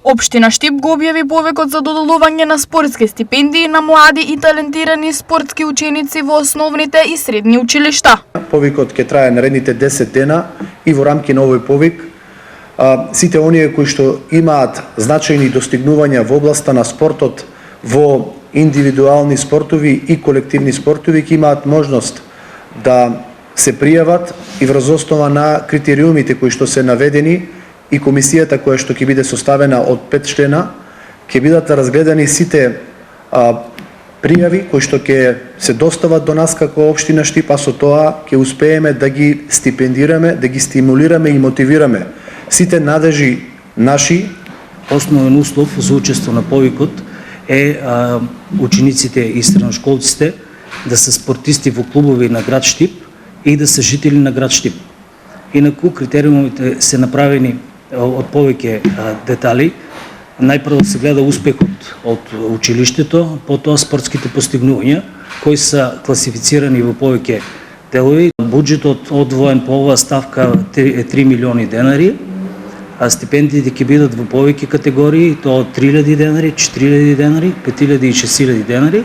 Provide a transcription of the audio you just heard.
Општина Штип го објави повикот за доделување на спортски стипендии на млади и талентирани спортски ученици во основните и средни училишта. Повикот ќе трае наредните 10 дена и во рамки на овој повик сите оние кои што имаат значајни достигнувања во областа на спортот, во индивидуални спортови и колективни спортови ќе имаат можност да се пријават и врз основа на критериумите кои што се наведени и комисијата која што ќе биде составена од 5 члена, ќе бидат разгледани сите пријави кои што ќе се достават до нас како општина Штип, а со тоа ќе успееме да ги стипендираме, да ги стимулираме и мотивираме сите надежи наши. Основен услов за учество на повикот е учениците и средношколците да се спортисти во клубови на град Штип и да се жители на град Штип. Инаку критериумите се направени од повеќе детали. Најпрво се гледа успехот од училиштето, потоа спортските постигнувања, кои се класифицирани во повеќе делови. Буџетот одвоен по оваа ставка е 3 милиони денари, а стипендиите ќе бидат во повеќе категории, тоа од 3000 денари, 4000 денари, 5000 и 6000 денари.